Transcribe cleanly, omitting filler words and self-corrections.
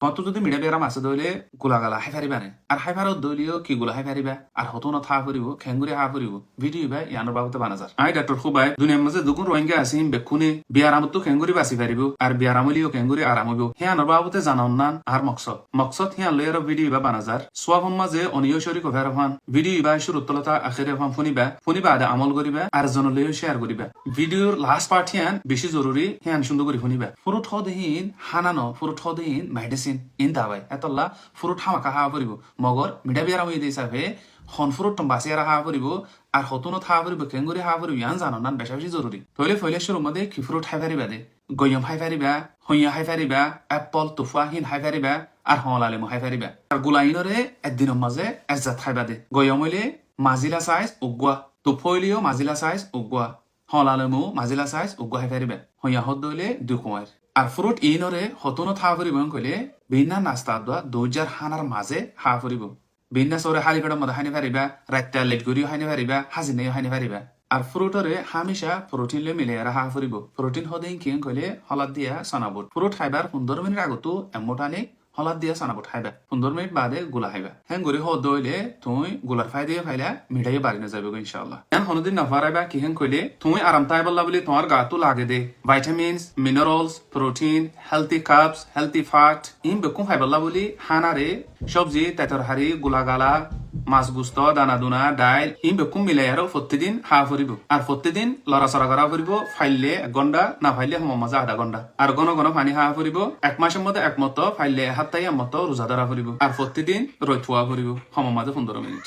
কত যদি মিডা বেরাম আছে দইলে গোলাগালা হাই ফারিবা নে আর হাই ফারত দইলিও কি গোলা হাই ফারিবা আর হতো না থা ফুরিব খেঙ্গুরি হা ফুরিব ভিডিও বা ইয়ানোর বাবুতে বানাজার আই ডাক্তার খুবাই দুনিয়ার মাঝে দুগুণ রোহিঙ্গা আসিম বেক্ষুনে বিয়ারামত তো খেঙ্গুরি বাসি ফারিব আর বিয়ারামলিও খেঙ্গুরি আরাম হইব হিয়ানোর বাবুতে জানান নান আর মকসদ হিয়ান লয়ের ভিডিও বা বানাজার সোয়াব মাঝে অনিয় শরীক ভেরফান ভিডিও বা শুরুতলতা আখেরে ফান ফুনিবা আদা আমল করিবা আর জনলইও শেয়ার করিবা ভিডিওর লাস্ট পার্ট হিয়ান বেশি জরুরি হিয়ান সুন্দর করে শুনিবা ফুরুট হদেহীন হানানো ফুরুট হদেহীন মেডিসিন ইন দাবাই এতল্লা ফুরুট হামাকা হা পড়িব মগর মিঠা বিয়ারাম হয়ে দিয়ে সাফে হন ফুরুট বাসিয়ারা হা পড়িব আর হতুনত হা পড়িব কেঙ্গুরি হা পড়িব ইয়ান জানো নান বেশা বেশি জরুরি তইলে ফইলে শুরুর মধ্যে কি ফুরুট হাই ফারিবা দে গয়ম হাই ফারিবা হইয়া হাই ফারিবা অ্যাপল তুফা হিন হাই ফারিবা আর হলালিমু হাই ফারিবা আর গুলাইনরে একদিনের মাঝে এজাত খাইবা দে গয়ম হইলে মাজিলা সাইজ উগুয়া তুফইলিও মাজিলা সাইজ উগুয়া হলালিমু মাজিলা সাইজ উগুয়া হাই ফারিবা হইয়া হদ দইলে দুই কুমার আর ফ্রুট ইনরে হতনো থা ফুরিব কইলে বিনা নাস্তা দোয়া 2000 হানার মাঝে হা ফুরিব বিনা সরে হালি ফেড়া মধ্যে হানি ফারিবা রাত্তা লেট করিও হানি ফারিবা হাজিনে হানি ফারিবা আর ফ্রুটরে হামেশা প্রোটিন লে মিলে হা ফুরিব প্রোটিন হদেই কিং কইলে হলাদ দিয়া সানাবুট ফ্রুট খাইবার 15 মিনিট আগতো এমোটানে হলাদ দিয়া সানাবুট খাইবা 15 মিনিট বাদে গুলা খাইবা হেন গরি হদ দইলে তুই গুলার ফাই দিয়ে ফাইলা মিঠাই বাড়ি না যাবে ইনশাআল্লাহ এন হনদিন না ফারাইবা কি হেন কইলে তুই আরাম তাই বললা বলি তোমার গাতো লাগে দে vitamins minerals protein healthy carbs healthy fat ইন বেকুম ফাইবল্লা বলি হানারে সবজি তাইতর হারি গুলাগালা মাছ গুস্ত দানা দুনা ডাইল ইন বেকুম মিলাই আর প্রতিদিন হা ফুরিব আর প্রতিদিন লড়াচড়া করা ফুরিব ফাইলে 1 ঘন্টা না ফাইলে হম মাঝে আধা ঘন্টা আর ঘন ঘন পানি হা ফুরিব 1 মাসের মধ্যে একমত ফাইলে হাত তাই মতো রোজা ধরা ফুরিব আর প্রতিদিন রই থুয়া ফুরিব হম মাঝে 15 মিনিট